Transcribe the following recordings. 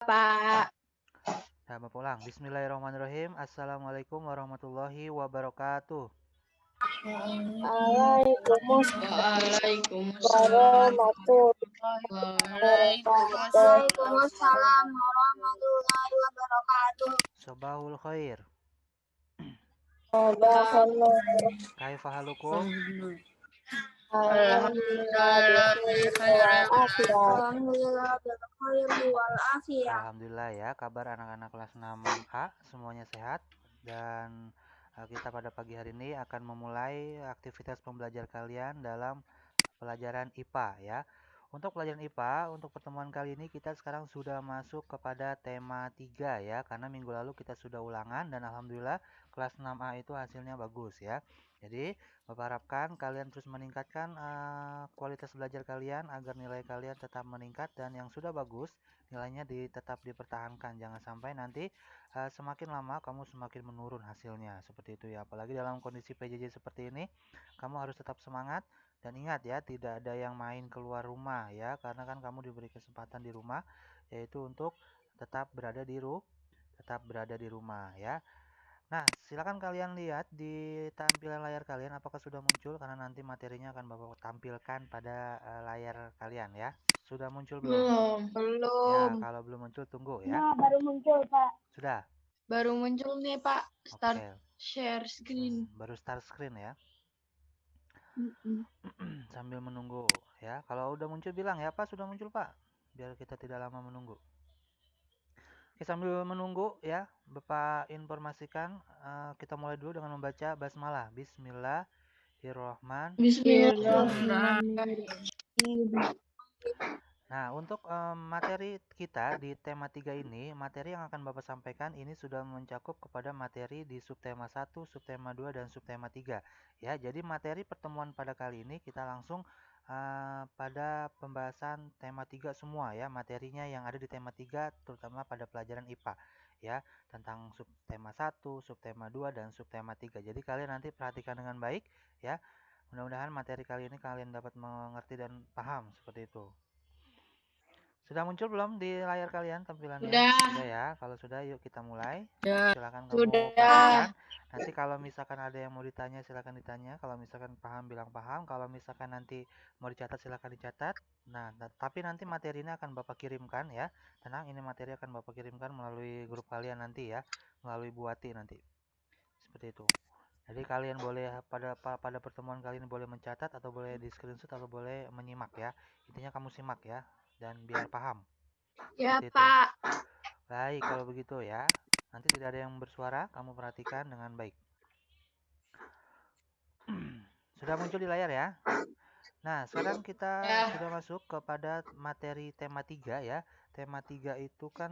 Pak. Nah, Bapak ulang. Bismillahirrahmanirrahim. Assalamualaikum warahmatullahi wabarakatuh. Waalaikumsalam warahmatullahi wabarakatuh. Waalaikumsalam warahmatullahi wabarakatuh. Sobahul khair. Kaifa halukum? Alhamdulillah Alhamdulillah bil wal afiyah. Alhamdulillah ya, kabar anak-anak kelas 6A semuanya sehat dan kita pada pagi hari ini akan memulai aktivitas pembelajar kalian dalam pelajaran IPA ya. Untuk pelajaran IPA, untuk pertemuan kali ini kita sekarang sudah masuk kepada tema 3 ya, karena minggu lalu kita sudah ulangan dan alhamdulillah kelas 6A itu hasilnya bagus ya. Jadi, Bapak harapkan kalian terus meningkatkan kualitas belajar kalian agar nilai kalian tetap meningkat dan yang sudah bagus nilainya tetap dipertahankan. Jangan sampai nanti semakin lama kamu semakin menurun hasilnya seperti itu ya. Apalagi dalam kondisi PJJ seperti ini, kamu harus tetap semangat. Dan ingat ya, tidak ada yang main keluar rumah ya, karena kan kamu diberi kesempatan di rumah, yaitu untuk tetap berada di rumah ya. Nah, silakan kalian lihat di tampilan layar kalian apakah sudah muncul, karena nanti materinya akan Bapak tampilkan pada layar kalian ya. Sudah muncul belum? Ya, kalau belum muncul tunggu ya. Nah, baru muncul, Pak. Sudah? Baru muncul nih, Pak. Start Oke. share screen. Baru start screen ya. Sambil menunggu ya. Kalau udah muncul bilang ya, Pak sudah muncul Pak, biar kita tidak lama menunggu. Oke, sambil menunggu ya, Bapak informasikan kita mulai dulu dengan membaca basmalah. Bismillahirrahmanirrahim. Nah, untuk materi kita di tema 3 ini, materi yang akan Bapak sampaikan ini sudah mencakup kepada materi di subtema 1, subtema 2, dan subtema 3. Ya, jadi materi pertemuan pada kali ini kita langsung pada pembahasan tema 3 semua ya, materinya yang ada di tema 3 terutama pada pelajaran IPA ya, tentang subtema 1, subtema 2, dan subtema 3. Jadi kalian nanti perhatikan dengan baik ya. Mudah-mudahan materi kali ini kalian dapat mengerti dan paham seperti itu. Sudah muncul belum di layar kalian tampilannya? Sudah ya. Kalau sudah, yuk kita mulai. Silakan kamu perhatikan. Nanti kalau misalkan ada yang mau ditanya, silakan ditanya. Kalau misalkan paham, bilang paham. Kalau misalkan nanti mau dicatat, silakan dicatat. Nah, tapi nanti materi ini akan Bapak kirimkan ya. Tenang, ini materi akan Bapak kirimkan melalui grup kalian nanti ya, melalui Buati nanti. Seperti itu. Jadi kalian boleh pada pertemuan kali ini boleh mencatat atau boleh di screenshot atau boleh menyimak ya. Intinya kamu simak ya dan biar paham. Ya, Seperti itu. Pak. Baik, kalau begitu ya. Nanti tidak ada yang bersuara, kamu perhatikan dengan baik. Sudah muncul di layar ya. Nah, sekarang kita sudah masuk kepada materi tema 3 ya. Tema 3 itu kan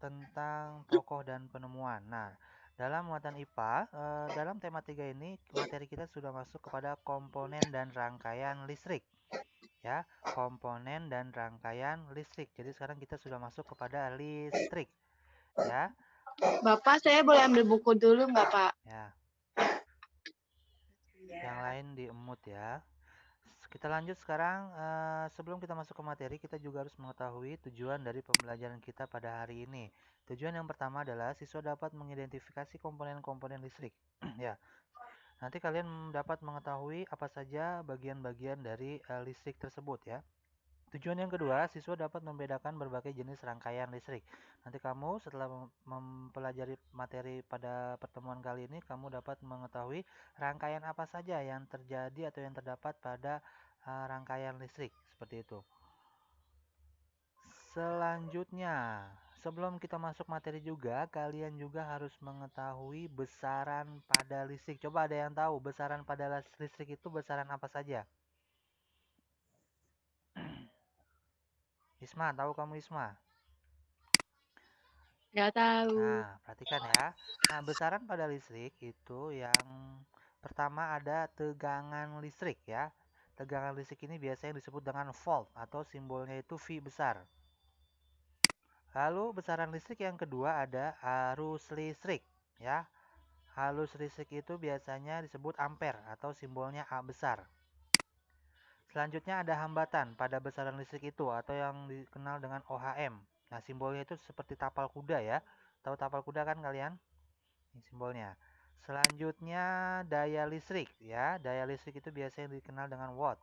tentang tokoh dan penemuan. Nah, dalam muatan IPA, dalam tema 3 ini materi kita sudah masuk kepada komponen dan rangkaian listrik. Ya, komponen dan rangkaian listrik. Jadi sekarang kita sudah masuk kepada listrik. Ya. Bapak, saya boleh ambil buku dulu nggak, Pak? Ya. Yang lain diemut ya. Kita lanjut sekarang, sebelum kita masuk ke materi, kita juga harus mengetahui tujuan dari pembelajaran kita pada hari ini. Tujuan yang pertama adalah siswa dapat mengidentifikasi komponen-komponen listrik. Ya, nanti kalian dapat mengetahui apa saja bagian-bagian dari listrik tersebut ya. Tujuan yang kedua, siswa dapat membedakan berbagai jenis rangkaian listrik. Nanti kamu setelah mempelajari materi pada pertemuan kali ini, kamu dapat mengetahui rangkaian apa saja yang terjadi atau yang terdapat pada rangkaian listrik. Seperti itu. Selanjutnya, sebelum kita masuk materi juga, kalian juga harus mengetahui besaran pada listrik. Coba ada yang tahu besaran pada listrik itu besaran apa saja? Isma, tahu kamu Isma? Nggak tahu. Nah, perhatikan ya. Nah, besaran pada listrik itu yang pertama ada tegangan listrik ya. Tegangan listrik ini biasanya disebut dengan volt atau simbolnya itu V besar. Lalu besaran listrik yang kedua ada arus listrik ya. Arus listrik itu biasanya disebut ampere atau simbolnya A besar. Selanjutnya ada hambatan pada besaran listrik itu atau yang dikenal dengan OHM Nah, simbolnya itu seperti tapal kuda ya. Tahu tapal kuda kan kalian? Ini simbolnya. Selanjutnya daya listrik ya. Daya listrik itu biasanya dikenal dengan watt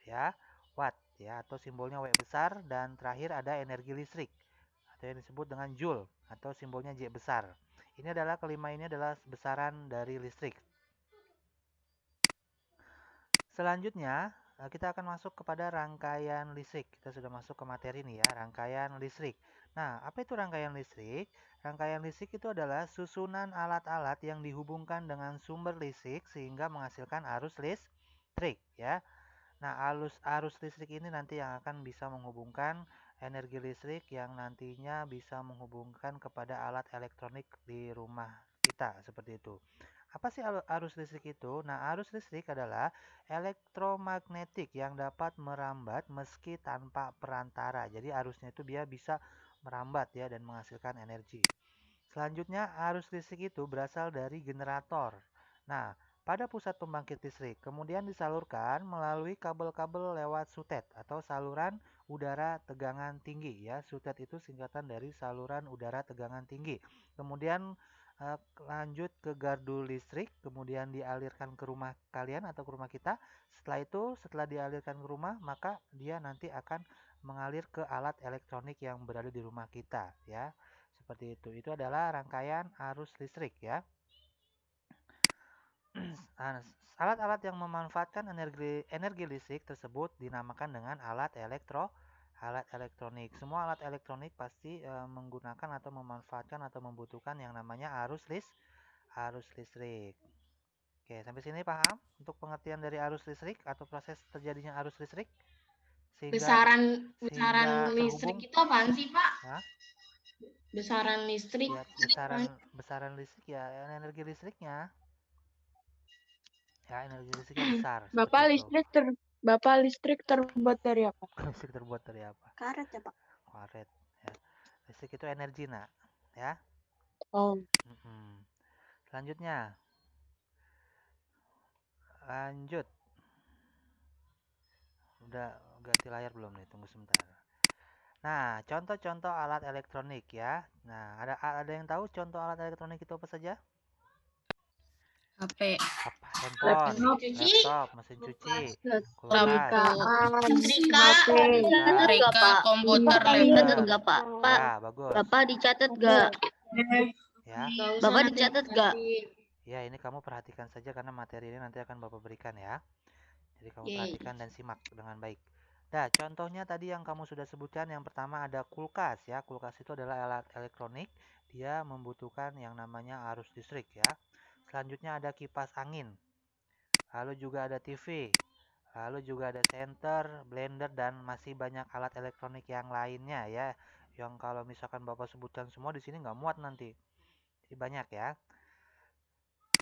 ya. Watt ya, atau simbolnya W besar, dan terakhir ada energi listrik atau yang disebut dengan joule atau simbolnya J besar. Ini adalah kelima, ini adalah besaran dari listrik. Selanjutnya kita akan masuk kepada rangkaian listrik. Kita sudah masuk ke materi nih ya, rangkaian listrik. Nah, apa itu rangkaian listrik? Rangkaian listrik itu adalah susunan alat-alat yang dihubungkan dengan sumber listrik sehingga menghasilkan arus listrik ya. Nah, arus listrik ini nanti yang akan bisa menghubungkan energi listrik yang nantinya bisa menghubungkan kepada alat elektronik di rumah kita, seperti itu. Apa sih arus listrik itu? Nah, arus listrik adalah elektromagnetik yang dapat merambat meski tanpa perantara. Jadi arusnya itu dia bisa merambat ya dan menghasilkan energi. Selanjutnya, arus listrik itu berasal dari generator. Nah, pada pusat pembangkit listrik, kemudian disalurkan melalui kabel-kabel lewat sutet atau saluran udara tegangan tinggi ya. Sutet itu singkatan dari saluran udara tegangan tinggi. Kemudian lanjut ke gardu listrik, kemudian dialirkan ke rumah kalian atau ke rumah kita. Setelah itu, setelah dialirkan ke rumah, maka dia nanti akan mengalir ke alat elektronik yang berada di rumah kita ya. Seperti itu. Itu adalah rangkaian arus listrik ya. Alat-alat yang memanfaatkan energi listrik tersebut dinamakan dengan alat elektronik. Semua alat elektronik pasti menggunakan atau memanfaatkan atau membutuhkan yang namanya arus listrik. Oke, sampai sini paham untuk pengertian dari arus listrik atau proses terjadinya arus listrik? Besaran sehingga listrik terhubung. itu apaan sih, Pak? Hah? Besaran listrik. Ya, besaran listrik ya, energi listriknya. Ya, energi listriknya besar. Bapak listrik terbuat dari apa? Listrik terbuat dari apa? Karet ya, Pak. Karet. Ya. Listrik itu energi, nak. Ya. Oh. Selanjutnya. Lanjut. Udah ganti layar belum nih? Tunggu sebentar. Nah, contoh-contoh alat elektronik ya. Nah, ada yang tahu contoh alat elektronik itu apa saja? HP. Handphone, laptop, mesin cuci, kulkas, komputer, Dicatat nggak, Pak? ya, bagus. Bapak dicatat nggak? Ya. Bapak dicatat nggak? Ya, ini kamu perhatikan saja karena materi ini nanti akan Bapak berikan ya. Jadi kamu perhatikan dan simak dengan baik. Nah, contohnya tadi yang kamu sudah sebutkan, yang pertama ada kulkas ya. Kulkas itu adalah alat elektronik, dia membutuhkan yang namanya arus listrik ya. Selanjutnya ada kipas angin. Lalu juga ada TV. Lalu juga ada senter, blender, dan masih banyak alat elektronik yang lainnya ya. Yang kalau misalkan Bapak sebutkan semua di sini nggak muat nanti. Jadi banyak ya.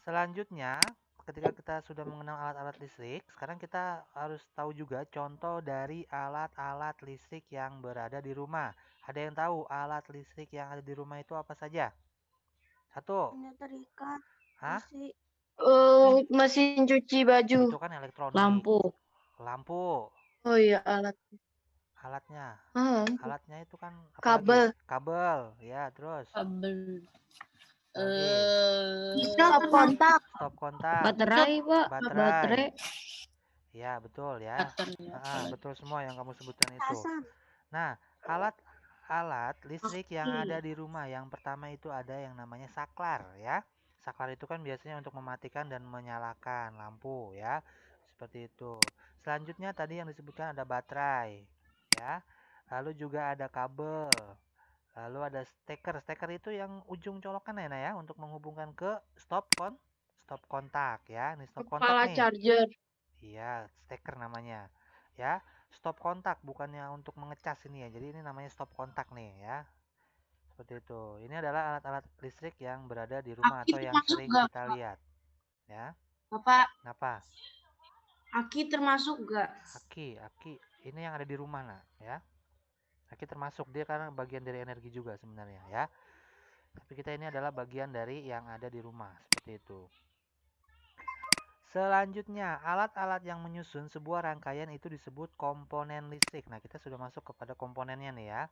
Selanjutnya, ketika kita sudah mengenal alat-alat listrik, sekarang kita harus tahu juga contoh dari alat-alat listrik yang berada di rumah. Ada yang tahu alat listrik yang ada di rumah itu apa saja? Satu. Terikat. Hah? Mesin cuci baju. Itu kan elektronik. Lampu. Oh iya, Alatnya. Alatnya itu kan apa kabel. lagi? Kabel, ya, terus. Kabel. Stop kontak. Baterai, Pak. Baterai. Ya, betul ya. Betul semua yang kamu sebutkan itu. Nah, alat listrik yang ada di rumah, yang pertama itu ada yang namanya saklar ya. Saklar itu kan biasanya untuk mematikan dan menyalakan lampu ya. Seperti itu. Selanjutnya tadi yang disebutkan ada baterai ya. Lalu juga ada kabel. Lalu ada steker. Steker itu yang ujung colokan ya, untuk menghubungkan ke stop kontak ya. Ini stop kontak Kepala nih. charger. Iya, steker namanya. Ya, stop kontak bukannya untuk mengecas ini ya. Jadi ini namanya stop kontak nih ya. Seperti itu. Ini adalah alat-alat listrik yang berada di rumah atau yang sering kita lihat. Ya. Bapak. Kenapa? Aki termasuk nggak? Aki. Ini yang ada di rumah nah, ya. Aki termasuk, dia karena bagian dari energi juga sebenarnya ya. Tapi kita ini adalah bagian dari yang ada di rumah, seperti itu. Selanjutnya, alat-alat yang menyusun sebuah rangkaian itu disebut komponen listrik. Nah, kita sudah masuk kepada komponennya nih ya.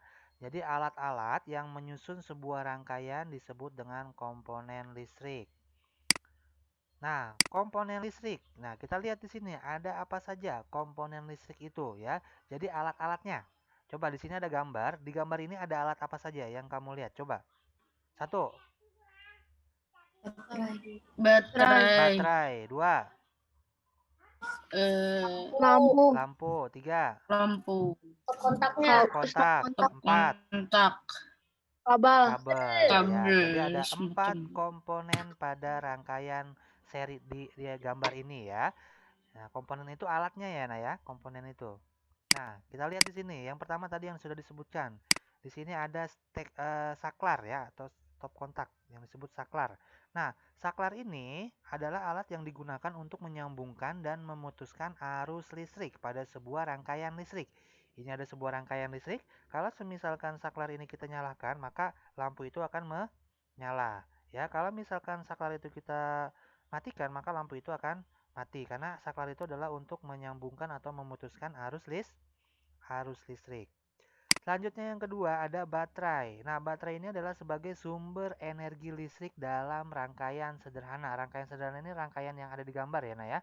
Jadi alat-alat yang menyusun sebuah rangkaian disebut dengan komponen listrik. Nah, komponen listrik. Nah, kita lihat di sini ada apa saja komponen listrik itu ya. Jadi alat-alatnya. Coba di sini ada gambar. Di gambar ini ada alat apa saja yang kamu lihat? Coba. Satu, Baterai. baterai. Dua, Lampu. lampu. Tiga, Lampu. Kontak. kontak. Empat, Kontak. Kabel. kabel. Ya, jadi ada Kabel. 4 komponen pada rangkaian seri di gambar ini ya. Nah, komponen itu alatnya ya, nah ya, komponen itu. Nah, kita lihat di sini. Yang pertama tadi yang sudah disebutkan. Di sini ada saklar ya atau stop kontak yang disebut saklar. Nah, saklar ini adalah alat yang digunakan untuk menyambungkan dan memutuskan arus listrik pada sebuah rangkaian listrik. Ini ada sebuah rangkaian listrik. Kalau semisalkan saklar ini kita nyalakan, maka lampu itu akan menyala. Ya, kalau misalkan saklar itu kita matikan, maka lampu itu akan mati karena saklar itu adalah untuk menyambungkan atau memutuskan arus listrik. Selanjutnya yang kedua ada baterai. Nah, baterai ini adalah sebagai sumber energi listrik dalam rangkaian sederhana. Rangkaian sederhana ini rangkaian yang ada di gambar ya, nah ya.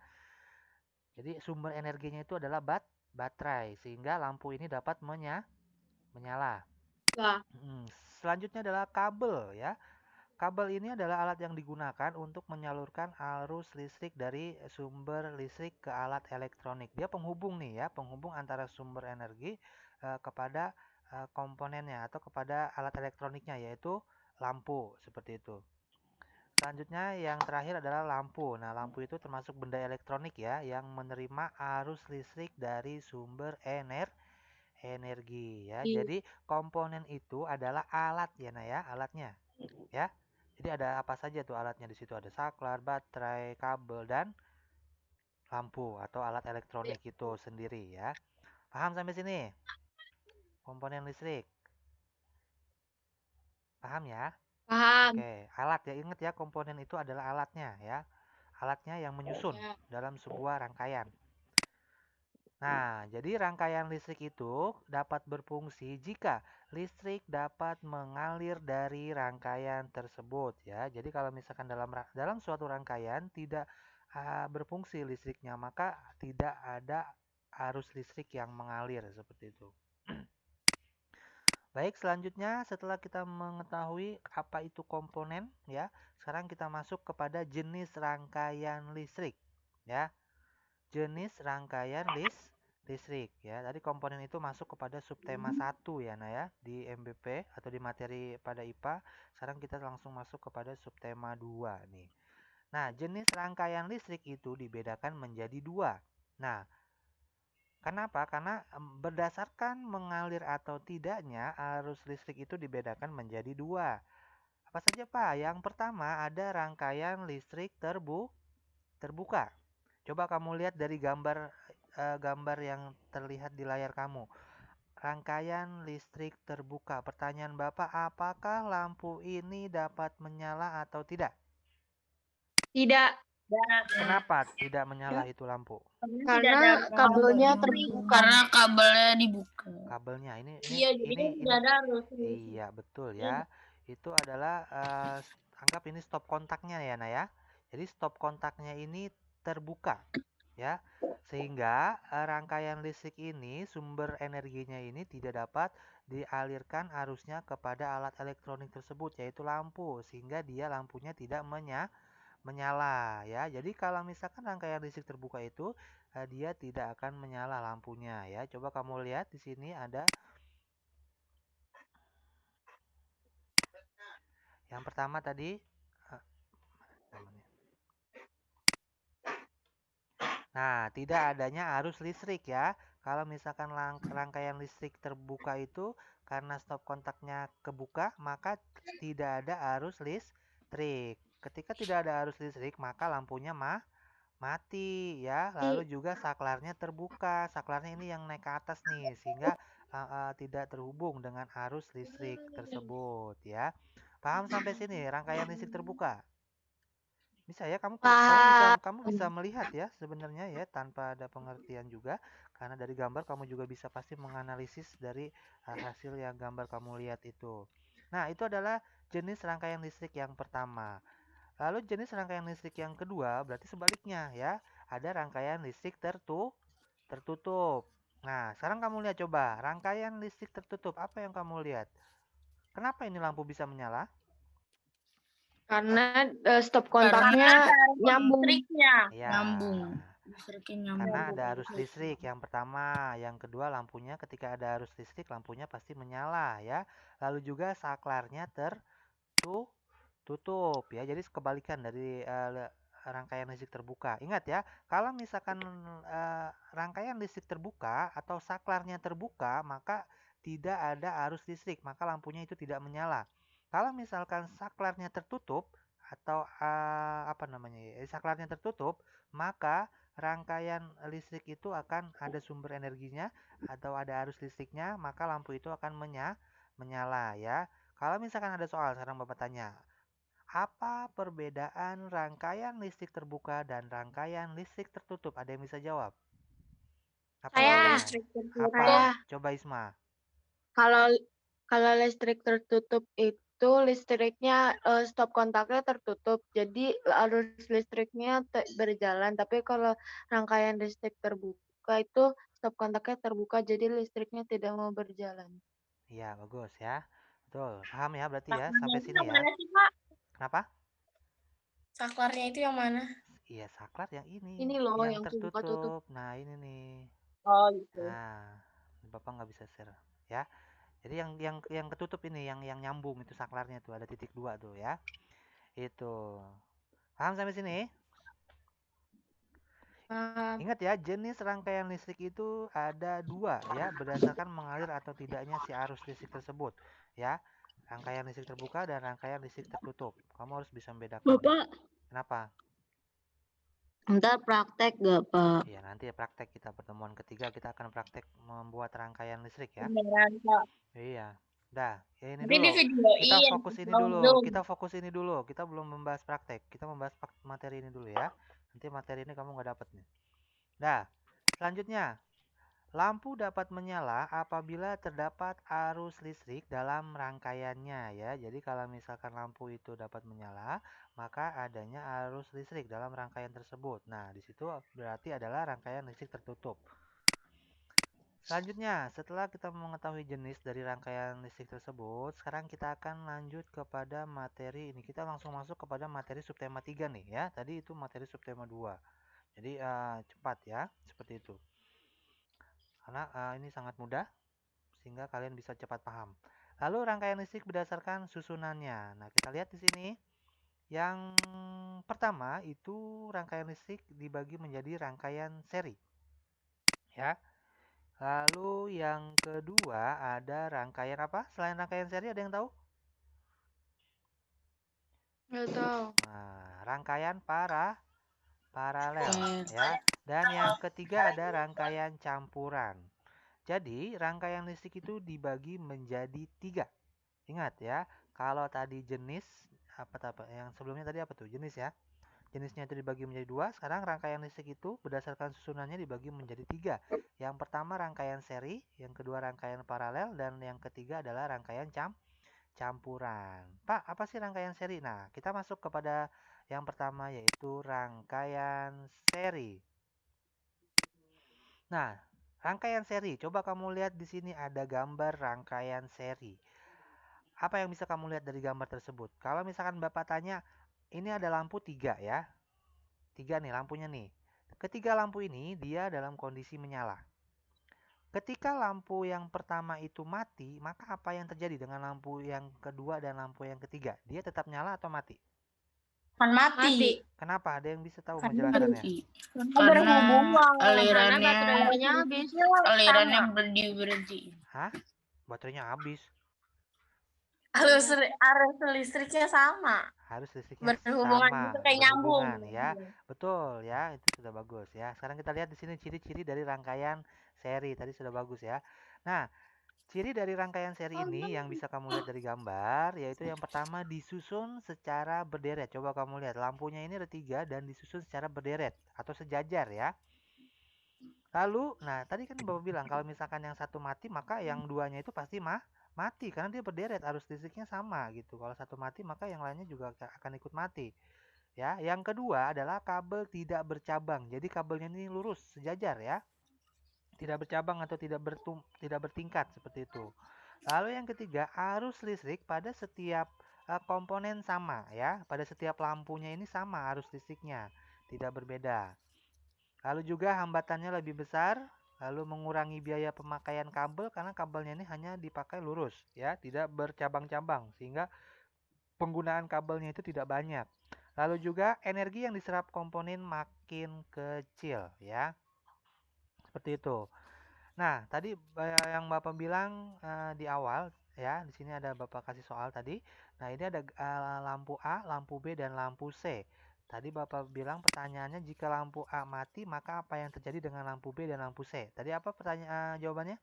Jadi sumber energinya itu adalah baterai sehingga lampu ini dapat menyala. Selanjutnya adalah kabel ya. Kabel ini adalah alat yang digunakan untuk menyalurkan arus listrik dari sumber listrik ke alat elektronik. Dia penghubung nih ya, penghubung antara sumber energi kepada komponennya atau kepada alat elektroniknya yaitu lampu seperti itu. Selanjutnya yang terakhir adalah lampu. Nah, lampu itu termasuk benda elektronik ya yang menerima arus listrik dari sumber energi ya. Jadi komponen itu adalah alat ya, nah ya, alatnya ya. Jadi ada apa saja tuh alatnya di situ? Ada saklar, baterai, kabel, dan lampu atau alat elektronik itu sendiri ya. Paham sampai sini? Komponen listrik. Paham ya? Paham. Oke, alat ya. Ingat ya, komponen itu adalah alatnya ya. Alatnya yang menyusun dalam sebuah rangkaian. Nah, jadi rangkaian listrik itu dapat berfungsi jika listrik dapat mengalir dari rangkaian tersebut ya. Jadi kalau misalkan dalam suatu rangkaian tidak berfungsi listriknya, maka tidak ada arus listrik yang mengalir seperti itu. Baik, selanjutnya setelah kita mengetahui apa itu komponen ya, sekarang kita masuk kepada jenis rangkaian listrik ya. Jenis rangkaian listrik ya. Tadi komponen itu masuk kepada subtema 1 ya, nah ya, di MBP atau di materi pada IPA. Sekarang kita langsung masuk kepada subtema 2 nih. Nah, jenis rangkaian listrik itu dibedakan menjadi 2. Nah, kenapa? Karena berdasarkan mengalir atau tidaknya arus listrik itu dibedakan menjadi 2. Apa saja, Pak? Yang pertama ada rangkaian listrik terbuka. Coba kamu lihat dari gambar yang terlihat di layar kamu. Rangkaian listrik terbuka. Pertanyaan Bapak, apakah lampu ini dapat menyala atau tidak? Tidak. Kenapa tidak menyala itu lampu? Karena kabelnya terbuka. Karena kabelnya dibuka. Kabelnya ini tidak ada arus. iya betul ya. Itu adalah anggap ini stop kontaknya ya, Nah ya. Jadi stop kontaknya ini terbuka ya. Sehingga rangkaian listrik ini sumber energinya ini tidak dapat dialirkan arusnya kepada alat elektronik tersebut yaitu lampu sehingga lampunya tidak menyala ya. Jadi kalau misalkan rangkaian listrik terbuka itu dia tidak akan menyala lampunya ya. Coba kamu lihat di sini ada yang pertama tadi. Nah, tidak adanya arus listrik ya. Kalau misalkan rangkaian listrik terbuka itu karena stop kontaknya kebuka, maka tidak ada arus listrik. Ketika tidak ada arus listrik, maka lampunya mati ya. Lalu juga saklarnya terbuka. Saklarnya ini yang naik ke atas nih, sehingga tidak terhubung dengan arus listrik tersebut ya. Paham sampai sini rangkaian listrik terbuka? Bisa ya, kamu bisa melihat ya sebenarnya ya tanpa ada pengertian juga karena dari gambar kamu juga bisa pasti menganalisis dari hasil yang gambar kamu lihat itu. Nah, itu adalah jenis rangkaian listrik yang pertama. Lalu jenis rangkaian listrik yang kedua berarti sebaliknya ya. Ada rangkaian listrik tertutup. Nah, sekarang kamu lihat coba, rangkaian listrik tertutup, apa yang kamu lihat? Kenapa ini lampu bisa menyala? Karena stop Karena kontaknya ada nyambung. listriknya. Ya, Nyambung. Listriknya nyambung. karena ada arus listrik yang pertama, yang kedua lampunya ketika ada arus listrik lampunya pasti menyala ya. Lalu juga saklarnya tertutup ya. Jadi kebalikan dari rangkaian listrik terbuka. Ingat ya, kalau misalkan rangkaian listrik terbuka atau saklarnya terbuka, maka tidak ada arus listrik, maka lampunya itu tidak menyala. Kalau misalkan saklarnya tertutup atau apa namanya ya, saklarnya tertutup, maka rangkaian listrik itu akan ada sumber energinya atau ada arus listriknya, maka lampu itu akan menyala ya. Kalau misalkan ada soal, sekarang Bapak tanya, apa perbedaan rangkaian listrik terbuka dan rangkaian listrik tertutup? Ada yang bisa jawab? Apa Saya. perbedaan? Listrik tertutup. Apa? Saya. Coba Isma. Kalau listrik tertutup itu listriknya stop kontaknya tertutup, jadi arus listriknya berjalan. Tapi kalau rangkaian listrik terbuka itu stop kontaknya terbuka, jadi listriknya tidak mau berjalan. Iya, bagus ya. Betul. Paham ya berarti ya Saklarnya sampai itu sini yang ya. mana sih, Pak? Kenapa? Saklarnya itu yang mana? Iya, saklar yang ini, Ini loh yang yang buka-tutup. tertutup. Nah, ini nih. Oh, gitu. Nah, Bapak nggak bisa share ya. Jadi yang ketutup ini, yang nyambung itu saklarnya tuh ada titik 2 tuh ya. Itu. Paham sampai sini? Ingat ya, jenis rangkaian listrik itu ada 2 ya, berdasarkan mengalir atau tidaknya si arus listrik tersebut ya. Rangkaian listrik terbuka dan rangkaian listrik tertutup. Kamu harus bisa membedakannya. Bapak, Kenapa? ntar praktek gak, Pak? Ya, nanti ya praktek kita pertemuan ketiga kita akan praktek membuat rangkaian listrik ya. Beneran, Pak. Iya. Dah, ya ini Nanti dulu. Kita di-videoin. fokus ini Belum, dulu. belum. Kita fokus ini dulu. Kita belum membahas praktek. Kita membahas materi ini dulu ya. Nanti materi ini kamu nggak dapet nih. Dah, selanjutnya. Lampu dapat menyala apabila terdapat arus listrik dalam rangkaiannya ya. Jadi kalau misalkan lampu itu dapat menyala, maka adanya arus listrik dalam rangkaian tersebut. Nah, di situ berarti adalah rangkaian listrik tertutup. Selanjutnya, setelah kita mengetahui jenis dari rangkaian listrik tersebut, sekarang kita akan lanjut kepada materi ini. Kita langsung masuk kepada materi subtema 3 nih ya. Tadi itu materi subtema 2. Jadi cepat ya, seperti itu. Karena ini sangat mudah sehingga kalian bisa cepat paham. Lalu rangkaian listrik berdasarkan susunannya. Nah, kita lihat di sini. Yang pertama itu rangkaian listrik dibagi menjadi rangkaian seri. Ya. Lalu yang kedua ada rangkaian apa? Selain rangkaian seri ada yang tahu? Nggak tahu. Nah, rangkaian paralel ya. Dan yang ketiga ada rangkaian campuran. Jadi rangkaian listrik itu dibagi menjadi 3. Ingat ya, kalau tadi jenis apa yang sebelumnya tadi apa tuh? Jenis ya. Jenisnya itu dibagi menjadi 2. Sekarang rangkaian listrik itu berdasarkan susunannya dibagi menjadi 3. Yang pertama rangkaian seri, yang kedua rangkaian paralel, dan yang ketiga adalah rangkaian campuran. Pak, apa sih rangkaian seri? Nah, kita masuk kepada yang pertama yaitu rangkaian seri. Nah, rangkaian seri. Coba kamu lihat di sini ada gambar rangkaian seri. Apa yang bisa kamu lihat dari gambar tersebut? Kalau misalkan Bapak tanya, ini ada lampu 3 ya. 3 nih lampunya nih. Ketiga lampu ini dia dalam kondisi menyala. Ketika lampu yang pertama itu mati, maka apa yang terjadi dengan lampu yang kedua dan lampu yang ketiga? Dia tetap nyala atau mati? Kan mati. Kenapa? Ada yang bisa tahu Kan menjelaskannya? mati. Karena alirannya baterainya habis. alirannya berhenti. Hah? Baterainya habis. Arus listriknya sama. Harus listriknya Berhubungan sama, itu kayak nyambung. berhubungan ya. Betul ya, itu sudah bagus ya. Sekarang kita lihat di sini ciri-ciri dari rangkaian seri. Tadi sudah bagus ya. Nah, ciri dari rangkaian seri ini yang bisa kamu lihat dari gambar yaitu yang pertama disusun secara berderet. Coba kamu lihat lampunya ini ada 3 dan disusun secara berderet atau sejajar ya. Lalu, nah tadi kan Bapak bilang kalau misalkan yang satu mati maka yang duanya itu pasti mati karena dia berderet, arus listriknya sama gitu. Kalau satu mati maka yang lainnya juga akan ikut mati. Ya, yang kedua adalah kabel tidak bercabang. Jadi kabelnya ini lurus sejajar ya. Tidak bercabang atau tidak bertingkat seperti itu. Lalu yang ketiga, arus listrik pada setiap komponen sama ya. Pada setiap lampunya ini sama arus listriknya, tidak berbeda. Lalu juga hambatannya lebih besar, lalu mengurangi biaya pemakaian kabel karena kabelnya ini hanya dipakai lurus ya, tidak bercabang-cabang sehingga penggunaan kabelnya itu tidak banyak. Lalu juga energi yang diserap komponen makin kecil ya. Seperti itu. Nah, tadi yang Bapak bilang di awal ya, di sini ada Bapak kasih soal tadi. Nah, ini ada lampu A, lampu B dan lampu C. Tadi Bapak bilang pertanyaannya jika lampu A mati, maka apa yang terjadi dengan lampu B dan lampu C? Tadi apa pertanyaan jawabannya?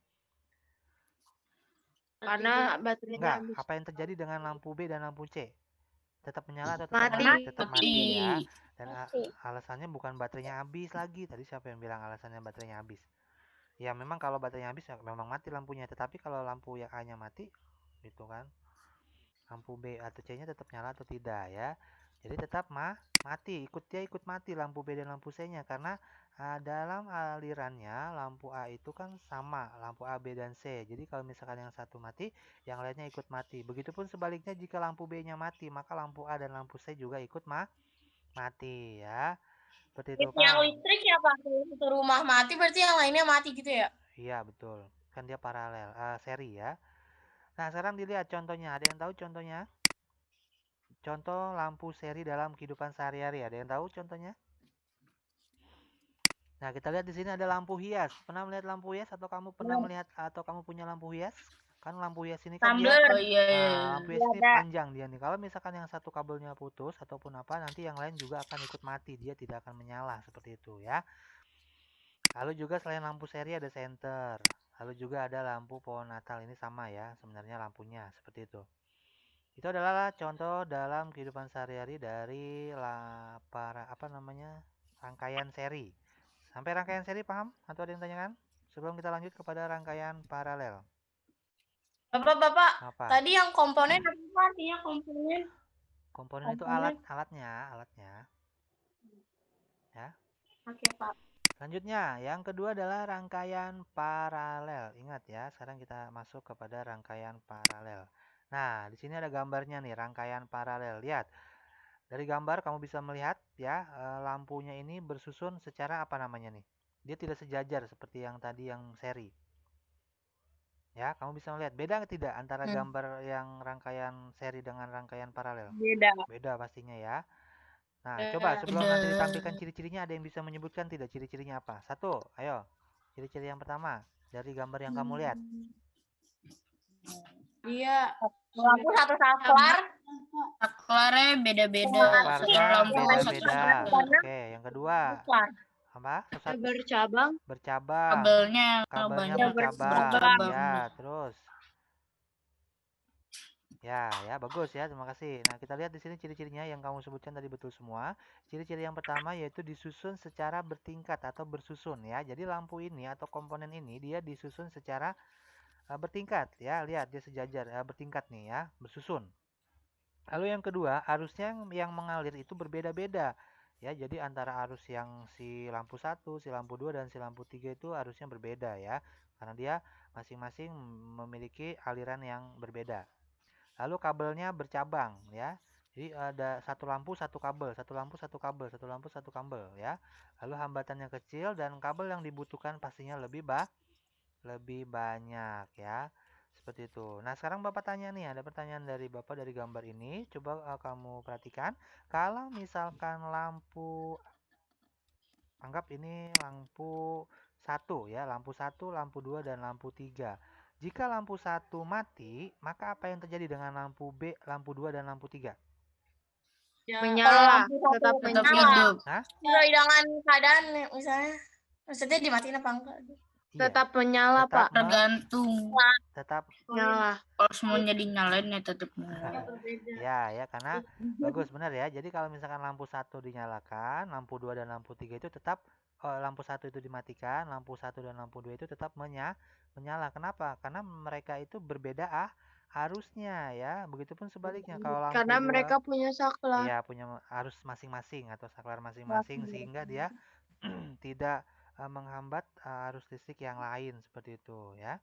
Karena baterainya Enggak, habis. apa yang terjadi dengan lampu B dan lampu C? Tetap menyala atau tetap Mati. mati? Tetap mati ya. Mati. Dan alasannya bukan baterainya habis lagi. Tadi siapa yang bilang alasannya baterainya habis? Ya memang kalau baterainya habis ya memang mati lampunya, tetapi kalau lampu yang A-nya mati gitu kan, lampu B atau C-nya tetap nyala atau tidak ya. Jadi tetap mati, ikut mati lampu B dan lampu C-nya karena dalam alirannya lampu A itu kan sama, lampu A, B dan C. Jadi kalau misalkan yang satu mati, yang lainnya ikut mati. Begitupun sebaliknya jika lampu B-nya mati, maka lampu A dan lampu C juga ikut mati ya. Seperti itu, Yang Pak. listrik ya Pak, kalau satu rumah mati berarti yang lainnya mati gitu ya? Iya, betul. Kan dia paralel, seri ya. Nah, sekarang dilihat contohnya. Ada yang tahu contohnya? Contoh lampu seri dalam kehidupan sehari-hari. Ada yang tahu contohnya? Nah, kita lihat di sini ada lampu hias. Pernah melihat lampu hias atau kamu pernah melihat atau kamu punya lampu hias? Kan lampu hias ini kan dia Oh iya. lampu hias ini panjang dia nih. Kalau misalkan yang satu kabelnya putus ataupun apa, nanti yang lain juga akan ikut mati. Dia tidak akan menyala seperti itu ya. Lalu juga selain lampu seri ada senter. Lalu juga ada lampu pohon Natal. Ini sama ya sebenarnya lampunya seperti itu. Itu adalah contoh dalam kehidupan sehari-hari dari rangkaian seri. Sampai rangkaian seri paham? Atau ada yang tanyakan? Sebelum kita lanjut kepada rangkaian paralel. Bapak, Apa? tadi yang komponen apa artinya komponen? Komponen itu alatnya. Ya. Oke, Pak. Selanjutnya, yang kedua adalah rangkaian paralel. Ingat ya, sekarang kita masuk kepada rangkaian paralel. Nah, di sini ada gambarnya nih, rangkaian paralel. Lihat, dari gambar kamu bisa melihat ya, lampunya ini bersusun secara apa namanya nih? Dia tidak sejajar seperti yang tadi yang seri. Ya, kamu bisa melihat beda tidak antara gambar yang rangkaian seri dengan rangkaian paralel? Beda pastinya ya. Nah, coba sebelum nanti ditampilkan ciri-cirinya, ada yang bisa menyebutkan tidak ciri-cirinya apa? Satu, ayo. Ciri-ciri yang pertama dari gambar yang kamu lihat. Dia lampu satu saklar. Saklarnya beda-beda. Saklarnya beda-beda. Oke, yang kedua. Apa? Bercabang. Kabelnya bercabang. Ya, terus. Ya, bagus ya, terima kasih. Nah, kita lihat di sini ciri-cirinya yang kamu sebutkan tadi betul semua. Ciri-ciri yang pertama yaitu disusun secara bertingkat atau bersusun ya. Jadi lampu ini atau komponen ini dia disusun secara bertingkat ya. Lihat dia sejajar bertingkat nih ya, bersusun. Lalu yang kedua, arusnya yang mengalir itu berbeda-beda. Ya, jadi antara arus yang si lampu 1, si lampu 2 dan si lampu 3 itu arusnya berbeda ya. Karena dia masing-masing memiliki aliran yang berbeda. Lalu kabelnya bercabang ya. Jadi ada satu lampu satu kabel, satu lampu satu kabel, satu lampu satu kabel ya. Lalu hambatannya kecil dan kabel yang dibutuhkan pastinya lebih banyak ya. Seperti itu. Nah, sekarang Bapak tanya nih, ada pertanyaan dari Bapak dari gambar ini. Coba kamu perhatikan, kalau misalkan lampu, anggap ini lampu 1 ya, lampu 1, lampu 2 dan lampu 3. Jika lampu 1 mati, maka apa yang terjadi dengan lampu B, lampu 2 dan lampu 3? Menyala, tetap hidup. Hah? Sesuai dengan keadaan misalnya. Maksudnya dimatiin apa enggak? Iya, tetap menyala, Pak. Tergantung. tetap Nyala. Kalau semuanya dinyalain ya tetap nyala. ya karena bagus benar ya. Jadi kalau misalkan lampu 1 dinyalakan, lampu 2 dan lampu 3 itu tetap lampu 1 itu dimatikan, lampu 1 dan lampu 2 itu tetap menyala. Kenapa? Karena mereka itu berbeda arusnya ya. Begitupun sebaliknya kalau lampu Karena 2 mereka punya saklar. iya punya arus masing-masing atau saklar masing-masing sehingga dia tidak menghambat arus listrik yang lain seperti itu ya.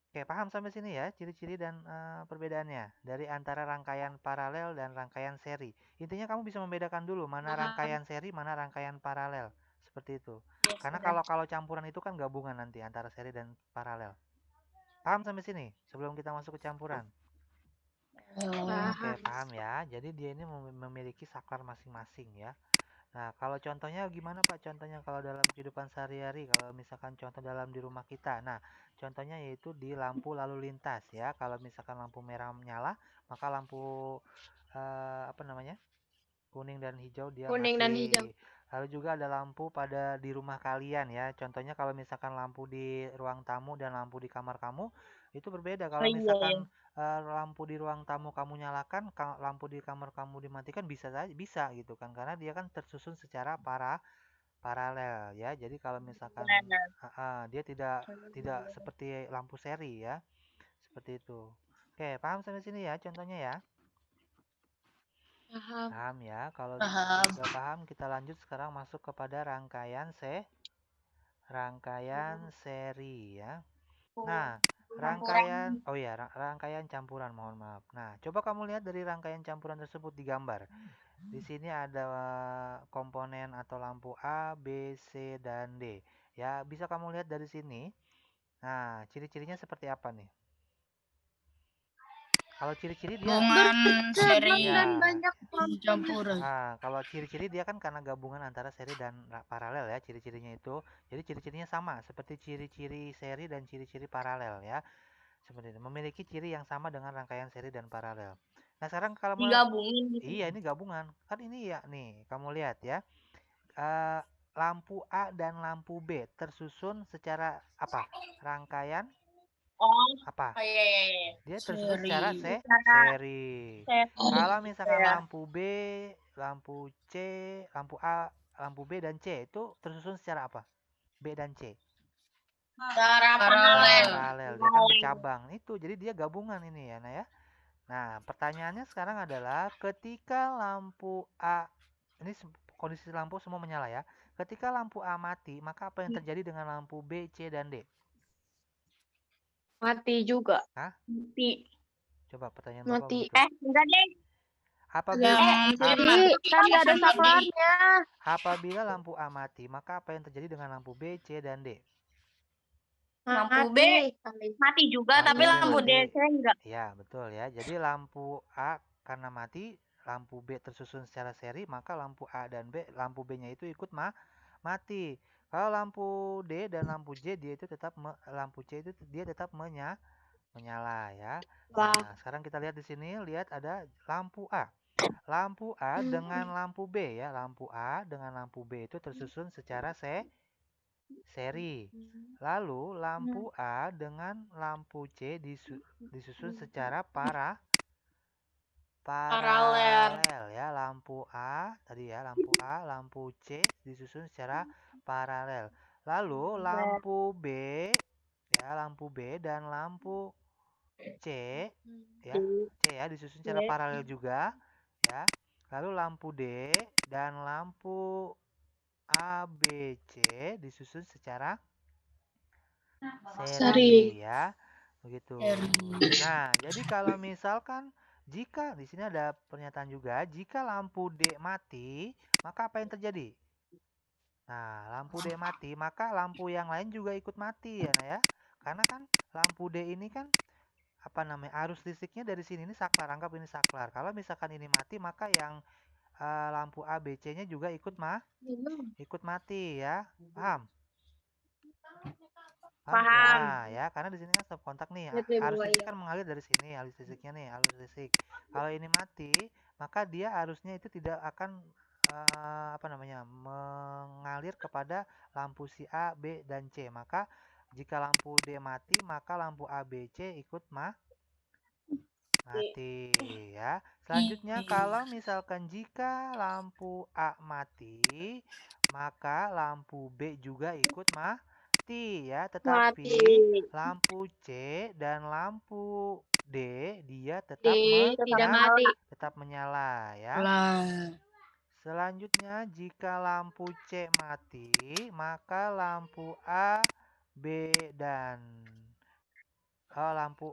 Oke, paham sampai sini ya ciri-ciri dan perbedaannya dari antara rangkaian paralel dan rangkaian seri. Intinya kamu bisa membedakan dulu mana rangkaian seri, mana rangkaian paralel. Seperti itu. Karena kalau campuran itu kan gabungan nanti antara seri dan paralel. Paham sampai sini sebelum kita masuk ke campuran? Oke, paham ya. Jadi dia ini memiliki saklar masing-masing ya. Nah, kalau contohnya gimana Pak? Contohnya kalau dalam kehidupan sehari-hari, kalau misalkan contoh dalam di rumah kita. Nah, contohnya yaitu di lampu lalu lintas ya. Kalau misalkan lampu merah menyala, maka lampu apa namanya? Kuning dan hijau dia Kuning dan hijau. mati. Lalu juga ada lampu pada di rumah kalian ya. Contohnya kalau misalkan lampu di ruang tamu dan lampu di kamar kamu itu berbeda. Kalau misalkan lampu di ruang tamu kamu nyalakan, lampu di kamar kamu dimatikan bisa gitu kan karena dia kan tersusun secara paralel ya. Jadi kalau misalkan dia tidak seperti lampu seri ya. Seperti itu. Oke, paham sampai sini ya contohnya ya? Paham. Paham ya? Kalau Paham. sudah paham, kita lanjut sekarang masuk kepada rangkaian seri ya. Nah, rangkaian campuran, mohon maaf. Nah, coba kamu lihat dari rangkaian campuran tersebut di gambar. Di sini ada komponen atau lampu A, B, C, dan D. Ya, bisa kamu lihat dari sini. Nah, ciri-cirinya seperti apa nih? Kalau ciri-ciri dia seri dan banyak campuran. kalau ciri-ciri dia kan karena gabungan antara seri dan paralel ya, ciri-cirinya itu. Jadi ciri-cirinya sama seperti ciri-ciri seri dan ciri-ciri paralel ya. Seperti itu. Memiliki ciri yang sama dengan rangkaian seri dan paralel. Nah, sekarang kalau Digabungin gitu. iya, ini gabungan. Kan ini ya nih, kamu lihat ya. Lampu A dan lampu B tersusun secara apa? Rangkaian apa? Iya. Dia tersusun secara seri. Seri. Kalau misalkan lampu B, lampu C, lampu A, lampu B dan C itu tersusun secara apa? B dan C. Paralel. Dia kan bercabang. Itu jadi dia gabungan ini ya, nah ya. Nah, pertanyaannya sekarang adalah ketika lampu A ini kondisi lampu semua menyala ya. Ketika lampu A mati, maka apa yang terjadi dengan lampu B, C, dan D? Mati juga. Hah? Mati. Coba pertanyaan Bapak begitu. Enggak deh. Kan nggak ada saklarnya. Apabila lampu A mati, maka apa yang terjadi dengan lampu B, C, dan D? Lampu B mati juga, tapi lampu D enggak. Ya, betul ya. Jadi lampu A karena mati, lampu B tersusun secara seri, maka lampu A dan B, lampu B-nya itu ikut mati. Kalau lampu D dan lampu J dia itu tetap lampu C itu dia tetap menyala ya. Nah, sekarang kita lihat di sini, lihat ada lampu A. Lampu A dengan lampu B ya. Lampu A dengan lampu B itu tersusun secara seri. Lalu lampu A dengan lampu C disusun secara paralel ya. Lampu A tadi ya, lampu A, lampu C disusun secara paralel. Lalu lampu B ya, lampu B dan lampu C ya disusun secara paralel juga ya. Lalu lampu D dan lampu A, B, C disusun secara seri ya. Begitu. Nah, jadi kalau misalkan jika di sini ada pernyataan juga, jika lampu D mati, maka apa yang terjadi? Nah, lampu D mati, maka lampu yang lain juga ikut mati ya, nah ya. Karena kan lampu D ini kan apa namanya? Arus listriknya dari sini ini saklar, anggap ini saklar. Kalau misalkan ini mati, maka yang lampu A, B, C-nya juga ikut mati ya. Paham? Paham. Ya, karena di sini kan stop kontak nih. Arus listrik kan mengalir dari sini, arus listriknya nih, arus listrik. Kalau ini mati, maka dia arusnya itu tidak akan mengalir kepada lampu si A, B, dan C. Maka jika lampu D mati, maka lampu A, B, C ikut mati ya. Selanjutnya kalau misalkan jika lampu A mati, maka lampu B juga ikut mati ya. Tetapi lampu C dan lampu D dia tetap tetap menyala ya. Selanjutnya jika lampu C mati, maka lampu A, B dan lampu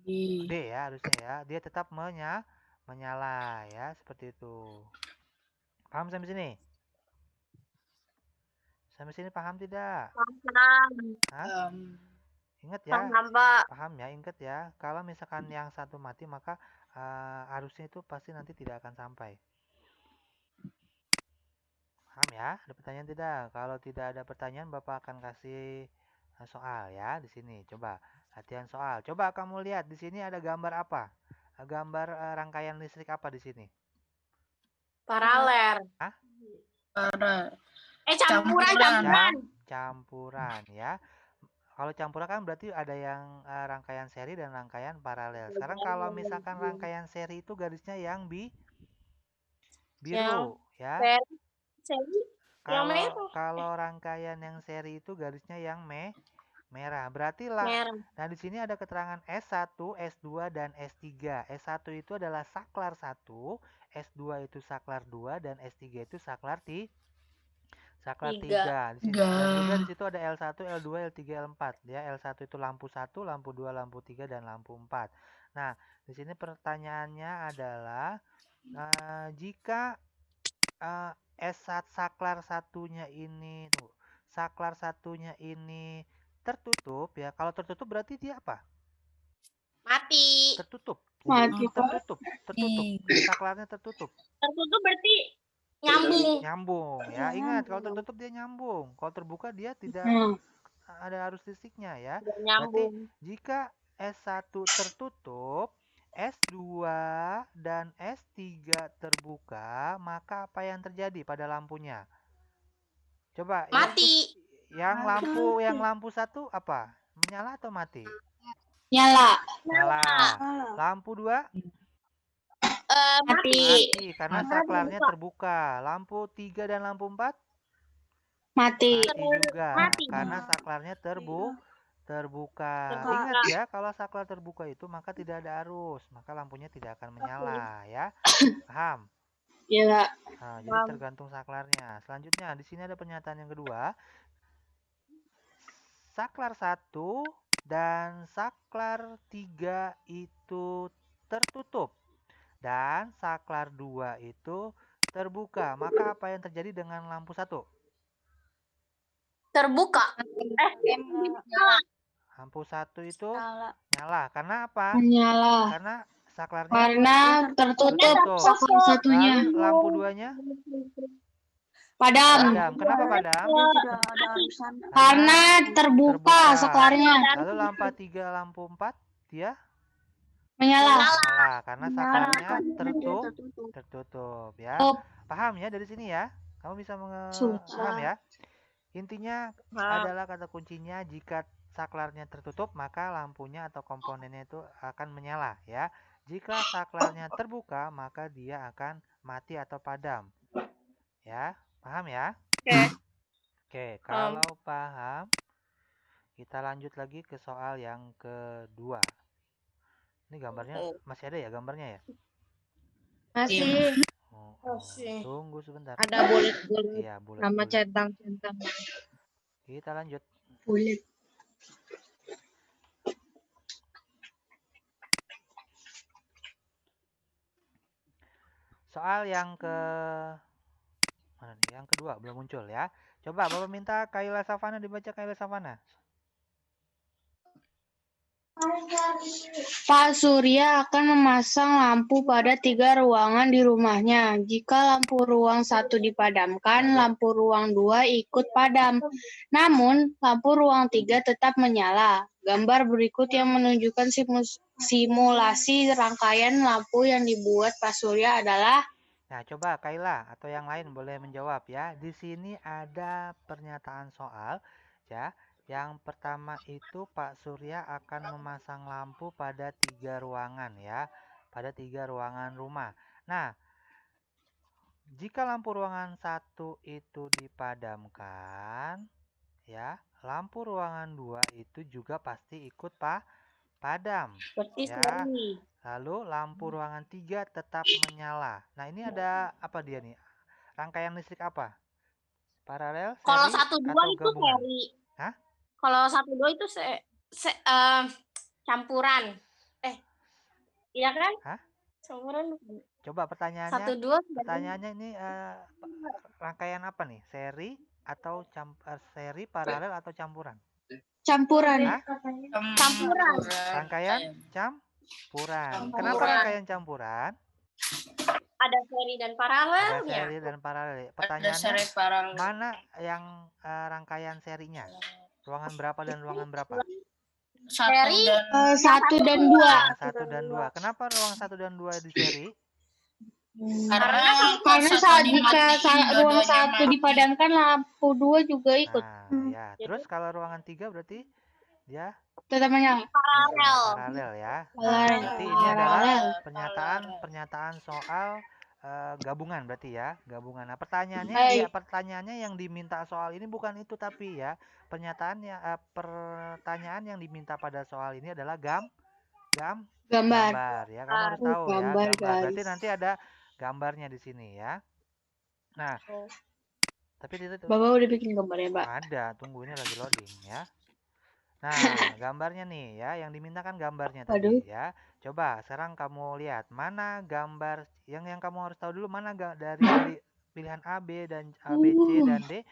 D ya harusnya ya, dia tetap menyala ya, seperti itu. Paham sampai sini? Sampai sini paham tidak? Hah? Ingat ya, paham ya, ingat ya. Kalau misalkan yang satu mati, maka arusnya itu pasti nanti tidak akan sampai. Paham ya? Ada pertanyaan tidak? Kalau tidak ada pertanyaan, Bapak akan kasih soal ya di sini. Coba latihan soal. Coba kamu lihat di sini ada gambar apa? Gambar rangkaian listrik apa di sini? Paralel. Hah? Campuran ya. Kalau campuran kan berarti ada yang rangkaian seri dan rangkaian paralel. Sekarang kalau misalkan rangkaian seri itu garisnya yang biru ya. Kalau rangkaian yang seri itu garisnya yang merah. Berarti lah. Nah, di sini ada keterangan S1, S2 dan S3. S1 itu adalah saklar 1, S2 itu saklar 2 dan S3 itu saklar 3. Di sini. Dan juga di situ ada L1, L2, L3, L4 ya. L1 itu lampu 1, lampu 2, lampu 3 dan lampu 4. Nah, di sini pertanyaannya adalah jika S1 saklar satunya ini tertutup ya. Kalau tertutup berarti dia apa? Mati. Tertutup. Mati. Tertutup. Saklarnya tertutup. Tertutup berarti Nyambung ya. Ingat kalau tertutup dia nyambung. Kalau terbuka dia tidak ada arus listriknya ya. Berarti jika S1 tertutup, S2 dan S3 terbuka, maka apa yang terjadi pada lampunya? Coba mati. Yang lampu 1 apa? Menyala atau mati? Nyala. Lampu 2 Mati. karena saklarnya terbuka. Lampu 3 dan lampu 4 Mati juga karena saklarnya terbuka. Ingat ya, kalau saklar terbuka itu maka tidak ada arus, maka lampunya tidak akan menyala ya. Paham? Iya. Nah, jadi tergantung saklarnya. Selanjutnya di sini ada pernyataan yang kedua. Saklar 1 dan saklar 3 itu tertutup dan saklar 2 itu terbuka. Maka apa yang terjadi dengan lampu 1? Terbuka. Lampu 1 itu nyala. Karena apa? Menyala. Karena saklarnya tertutup saklar satunya. Lalu lampu 2-nya padam. Kenapa padam? Karena terbuka saklarnya. Lalu lampu 3, lampu 4 dia Menyala. Karena saklarnya tertutup ya. Paham ya dari sini ya? Kamu bisa paham ya? Intinya adalah kata kuncinya jika saklarnya tertutup maka lampunya atau komponennya itu akan menyala ya. Jika saklarnya terbuka maka dia akan mati atau padam. Ya, paham ya? Oke, kalau paham kita lanjut lagi ke soal yang kedua. Ini gambarnya masih ada ya gambarnya ya? Masih. Tunggu sebentar. Ada bulat-bulat. Iya, bulat. Nama centang-centang. Kita lanjut. Bulat. Soal yang mana nih? Yang kedua belum muncul ya. Coba Bapak minta Kayla Savana dibaca Kayla Savana. Pak Surya akan memasang lampu pada 3 ruangan di rumahnya. Jika lampu ruang 1 dipadamkan, lampu ruang 2 ikut padam. Namun, lampu ruang 3 tetap menyala. Gambar berikut yang menunjukkan simulasi rangkaian lampu yang dibuat Pak Surya adalah. Nah, coba Kayla atau yang lain boleh menjawab ya. Di sini ada pernyataan soal ya. Yang pertama itu Pak Surya akan memasang lampu pada 3 ruangan ya. Pada 3 ruangan rumah. Nah, jika lampu ruangan 1 itu dipadamkan, ya, lampu ruangan 2 itu juga pasti ikut padam. Berarti Ya. seri. Lalu lampu ruangan 3 tetap menyala. Nah, ini ada apa dia nih? Rangkaian listrik apa? Paralel, Kalau seri, 1 2 atau itu gabungan? seri. Hah? Kalau 1 2 itu campuran. Iya kan? Hah? Campuran. Coba 1 pertanyaannya 2 Pertanyaannya ini rangkaian apa nih? Seri atau seri, paralel, atau campuran? Campuran. Hah? campuran. Rangkaian campuran. Kenapa rangkaian campuran? Ada seri dan Ada paralelnya. seri dan paralel. Pertanyaannya, mana yang rangkaian serinya? Ruangan berapa dan ruangan berapa? Seri 1 dan 2. Ruangan 1 dan 2. Kenapa ruangan 1 dan 2 di seri? Karena jika ruang 1 dipadamkan, lampu 2 juga ikut. Nah, ya. Terus kalau ruangan 3 berarti dia Tetap menyala. paralel ya. Nah, berarti ini adalah pernyataan soal gabungan berarti ya, gabungan. Nah, pertanyaannya yang diminta soal ini bukan itu, tapi ya pertanyaan yang diminta pada soal ini adalah gambar ya. Kamu harus tahu ya, gambar. Berarti nanti ada gambarnya di sini ya. Nah, tapi itu Bapak udah bikin gambarnya, Pak? ada, tunggu ini lagi loading ya. Nah, gambarnya nih ya, yang dimintakan gambarnya tadi ya. Coba sekarang kamu lihat mana gambar yang kamu harus tahu dulu, mana dari pilihan A, B, C dan D.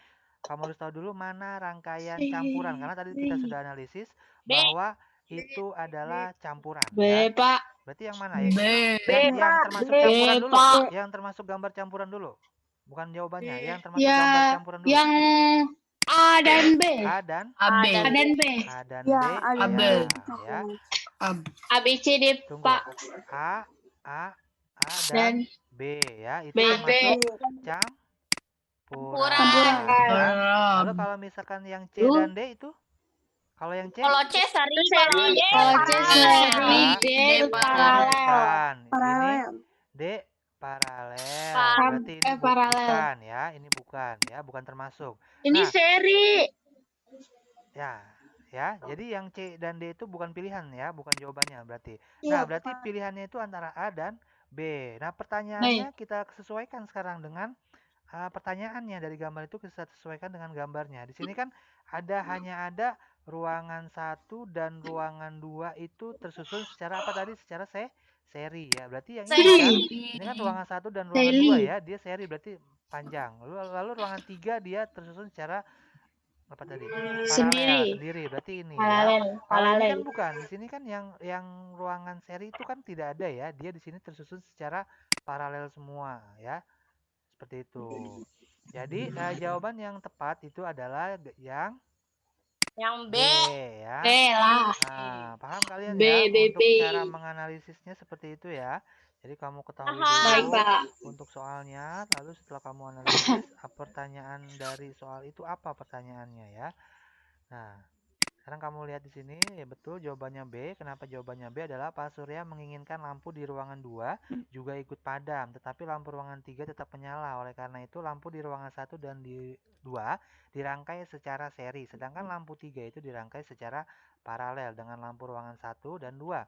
Kamu harus tahu dulu mana rangkaian campuran, karena tadi kita sudah analisis bahwa itu adalah campuran. B, Ya. Pak. Berarti yang mana ya? Yang termasuk campuran dulu. Yang termasuk gambar campuran dulu. Bukan jawabannya, yang termasuk gambar campuran dulu. Yang A dan B. A dan B. ya. A, B, C, D, Tunggu. Pak. A dan B ya. Itu termasuk campuran. Ya. Lalu kalau misalkan yang C dan D itu? Kalau yang C? Kalau C seri, kalau C seri, D paralel. Ini D paralel. Berarti ini bukan ya. Ini bukan ya, bukan termasuk. Ini seri. Ya. Jadi yang C dan D itu bukan pilihan ya, bukan jawabannya berarti. Nah, berarti pilihannya itu antara A dan B. Nah, pertanyaannya kita sesuaikan sekarang dengan pertanyaannya. Dari gambar itu kita sesuaikan dengan gambarnya. Di sini kan hanya ada ruangan 1 dan ruangan 2 itu tersusun secara apa tadi? Secara seri ya. Berarti yang ini kan ruangan 1 dan ruangan 2 ya, dia seri berarti panjang. Lalu ruangan 3 dia tersusun secara apa tadi? Sendiri. Berarti ini ya. Kalau ini kan bukan. Di sini kan yang ruangan seri itu kan tidak ada ya. Dia di sini tersusun secara paralel semua ya. Seperti itu. Jadi jawaban yang tepat itu adalah yang B ya. B lah. Nah, paham kalian B, ya B, untuk B. cara menganalisisnya seperti itu ya. Jadi kamu ketahui Baik, dulu Pak. untuk soalnya, lalu setelah kamu analisis pertanyaan dari soal itu apa pertanyaannya ya. Nah, sekarang kamu lihat di sini ya, betul jawabannya B. Kenapa jawabannya B adalah Pak Surya menginginkan lampu di ruangan 2 juga ikut padam, tetapi lampu ruangan 3 tetap menyala. Oleh karena itu lampu di ruangan 1 dan di 2 dirangkai secara seri, sedangkan lampu 3 itu dirangkai secara paralel dengan lampu ruangan 1 dan 2.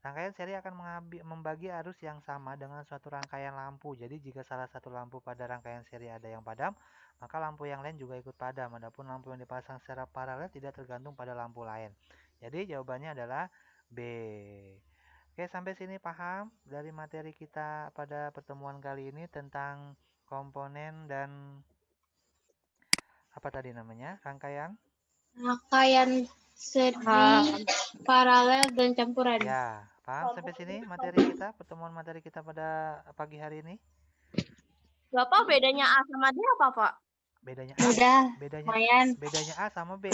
Rangkaian seri akan membagi arus yang sama dengan suatu rangkaian lampu. Jadi jika salah satu lampu pada rangkaian seri ada yang padam, maka lampu yang lain juga ikut padam. Adapun lampu yang dipasang secara paralel tidak tergantung pada lampu lain. Jadi jawabannya adalah B. Oke, sampai sini paham dari materi kita pada pertemuan kali ini tentang komponen dan apa tadi namanya? Rangkaian seri, paralel, dan campuran. Ya, paham sampai sini materi kita, pertemuan materi kita pada pagi hari ini? Bapak bedanya A sama D apa, Pak? Bedanya A sama B.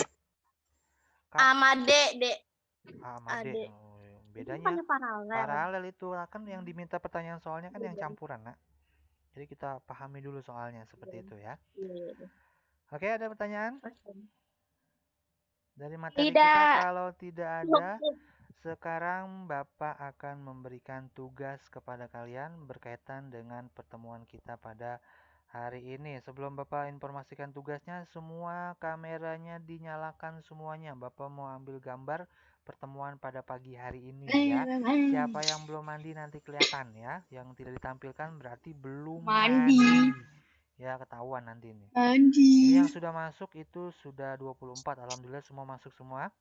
A sama D. A sama D. Bedanya paralel itu kan yang diminta pertanyaan soalnya kan yang campuran, Nak. Jadi kita pahami dulu soalnya seperti itu ya. Oke, ada pertanyaan? Dari materi kita kalau tidak ada, sekarang Bapak akan memberikan tugas kepada kalian berkaitan dengan pertemuan kita pada hari ini. Sebelum Bapak informasikan tugasnya, semua kameranya dinyalakan semuanya. Bapak mau ambil gambar pertemuan pada pagi hari ini ya. Siapa yang belum mandi nanti kelihatan ya. Yang tidak ditampilkan berarti belum mandi. Ya, ketahuan nanti ini. Ini yang sudah masuk itu sudah 24. Alhamdulillah semua masuk semua.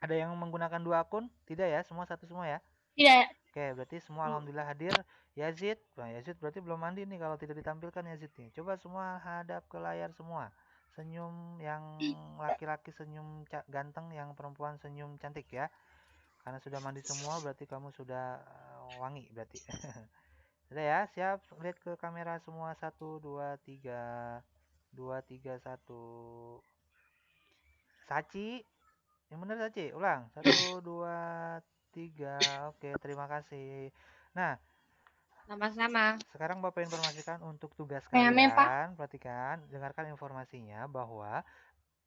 Ada yang menggunakan 2 akun? Tidak ya? Semua satu semua ya? Tidak. Oke, berarti semua alhamdulillah hadir. Yazid, Bang Yazid berarti belum mandi nih kalau tidak ditampilkan Yazid nih. Coba semua hadap ke layar semua. Senyum yang laki-laki senyum ganteng, yang perempuan senyum cantik ya. Karena sudah mandi semua berarti kamu sudah wangi berarti. Sudah ya, siap. Lihat ke kamera semua. 1, 2, 3. 2, 3, 1. Saci. Yang benar Saci, ulang. 1, 2, 3. Oke, terima kasih. Nah, Sama-sama. sekarang Bapak informasikan untuk tugas kalian. Perhatikan, dengarkan informasinya bahwa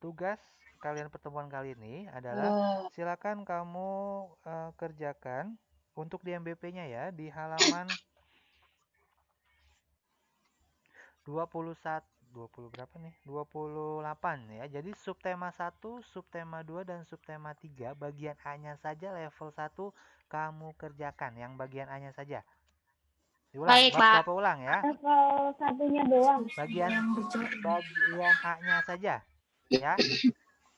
tugas kalian pertemuan kali ini adalah silakan kamu kerjakan untuk di MBP-nya ya di halaman 20 berapa nih? 28 ya. Jadi subtema 1, subtema 2 dan subtema 3 bagian A-nya saja level 1 kamu kerjakan, yang bagian A-nya saja. Diulang, Baik, Pak. Bapak ulang ya. Level satunya doang. Bagian A-nya saja. Ya.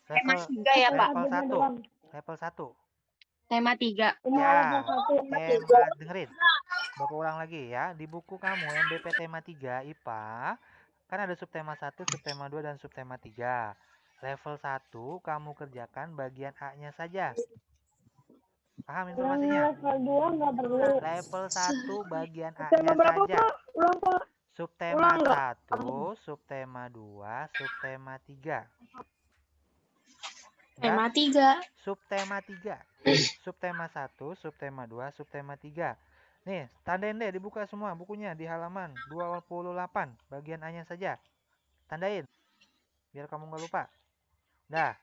Tema 3 ya, Pak. Level 1. Level 1. Tema 3. Ya. Dengerin. Bapak ulang lagi ya. Di buku kamu MBP tema 3 IPA kan ada subtema 1, subtema 2 dan subtema 3. Level 1 kamu kerjakan bagian A-nya saja. Paham informasinya? Level 2 nggak perlu. Level 1 bagian A-nya saja. Subtema 1, subtema 2, subtema 3. Tema 3. Subtema 3. Subtema 1, subtema 2, subtema 3. Nih, tandain deh, dibuka semua bukunya di halaman 28, bagian A-nya saja. Tandain, biar kamu nggak lupa. Dah.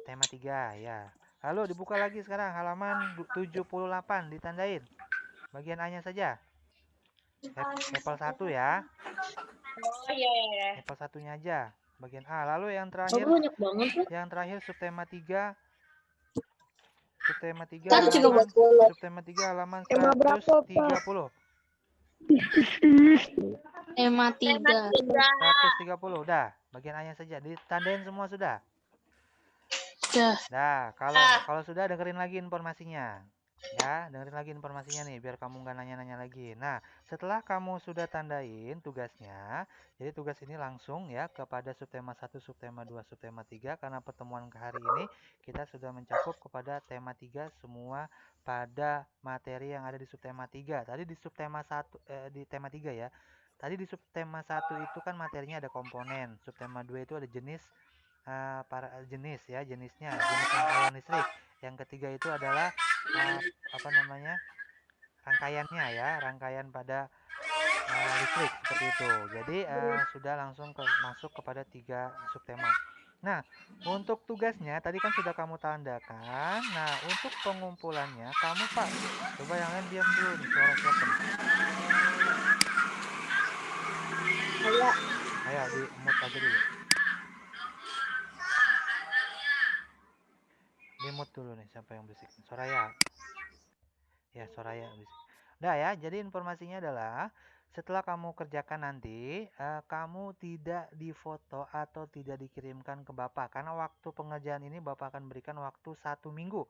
Tema 3, ya. Lalu dibuka lagi sekarang halaman 78, ditandain. Bagian A-nya saja. Level 1 ya. Oh iya. Level 1-nya aja, bagian A. Lalu yang terakhir, subtema 3. Subtema 3 halaman 130. Tema 3. 130. Udah, bagian A-nya saja. Ditandain semua sudah? Sudah. Nah, kalau sudah dengerin lagi informasinya. Ya, dengerin lagi informasinya nih biar kamu nggak nanya-nanya lagi. Nah, setelah kamu sudah tandain tugasnya, jadi tugas ini langsung ya kepada subtema 1, subtema 2, subtema 3 karena pertemuan hari ini kita sudah mencakup kepada tema 3 semua pada materi yang ada di subtema 3. Tadi di subtema 1 di tema 3 ya. Tadi di subtema 1 itu kan materinya ada komponen, subtema 2 itu ada jenis jenisnya jenis rangkaian listrik. Yang ketiga itu adalah rangkaiannya ya, rangkaian pada listrik seperti itu. Jadi sudah langsung masuk kepada 3 subtema. Nah, untuk tugasnya tadi kan sudah kamu tandakan. Nah, untuk pengumpulannya kamu Pak, coba yang lain diam dulu nih, suara siapa nih? Ayo di mute aja dulu. Di mute dulu nih, siapa yang berisik? Soraya. Ya, Soraya berisik. Udah ya, jadi informasinya adalah setelah kamu kerjakan nanti, kamu tidak difoto atau tidak dikirimkan ke Bapak. Karena waktu pengerjaan ini Bapak akan berikan waktu 1 minggu.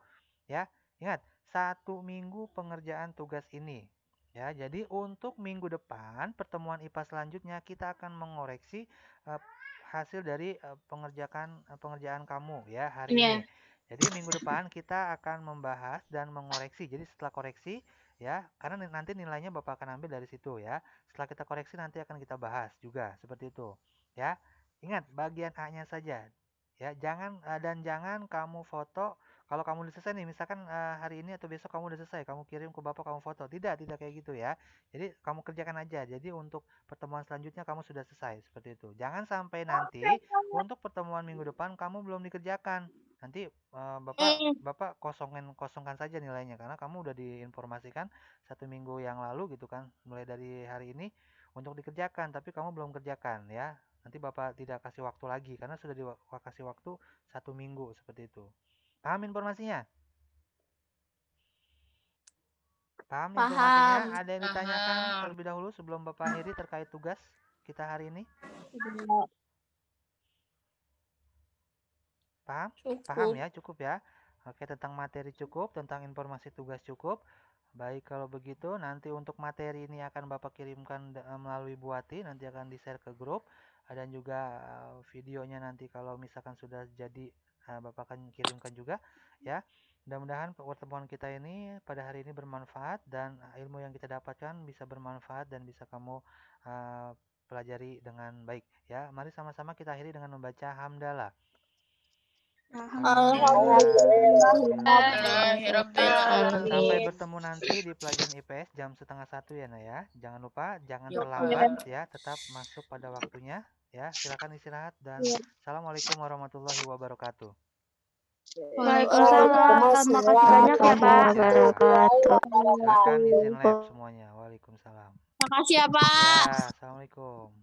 Ya, ingat, 1 minggu pengerjaan tugas ini. Ya, jadi untuk minggu depan, pertemuan IPA selanjutnya kita akan mengoreksi hasil dari pengerjaan kamu ya hari ini. Jadi minggu depan kita akan membahas dan mengoreksi. Jadi setelah koreksi ya, karena nanti nilainya Bapak akan ambil dari situ ya. Setelah kita koreksi nanti akan kita bahas juga seperti itu. Ya. Ingat bagian A-nya saja. Ya, jangan kamu foto. Kalau kamu udah selesai nih, misalkan hari ini atau besok kamu udah selesai, kamu kirim ke Bapak, kamu foto. Tidak kayak gitu ya. Jadi kamu kerjakan aja. Jadi untuk pertemuan selanjutnya kamu sudah selesai seperti itu. Jangan sampai nanti untuk pertemuan minggu depan kamu belum dikerjakan. Nanti Bapak kosongkan saja nilainya karena kamu udah diinformasikan 1 minggu yang lalu gitu kan, mulai dari hari ini untuk dikerjakan, tapi kamu belum kerjakan ya. Nanti Bapak tidak kasih waktu lagi karena sudah dikasih waktu 1 minggu seperti itu. Paham informasinya? Paham informasinya? Ada yang ditanyakan terlebih dahulu sebelum Bapak akhiri terkait tugas kita hari ini? Paham? Paham ya? Cukup ya? Oke, tentang materi cukup, tentang informasi tugas cukup. Baik, kalau begitu nanti untuk materi ini akan Bapak kirimkan melalui Buati, nanti akan di-share ke grup. Dan juga videonya nanti kalau misalkan sudah jadi Bapak akan kirimkan juga ya. Mudah-mudahan pertemuan kita ini pada hari ini bermanfaat dan ilmu yang kita dapatkan bisa bermanfaat dan bisa kamu pelajari dengan baik ya. Mari sama-sama kita akhiri dengan membaca hamdalah. Sampai bertemu nanti di pelajaran IPS jam 12:30 ya, Nak ya. Jangan lupa, jangan terlambat ya, tetap masuk pada waktunya ya. Silakan istirahat dan assalamualaikum warahmatullahi wabarakatuh. Waalaikumsalam. Makasih banyak ya, Pak. Silakan izin lab semuanya. Waalaikumsalam. Makasih ya, Pak. Ya, assalamualaikum.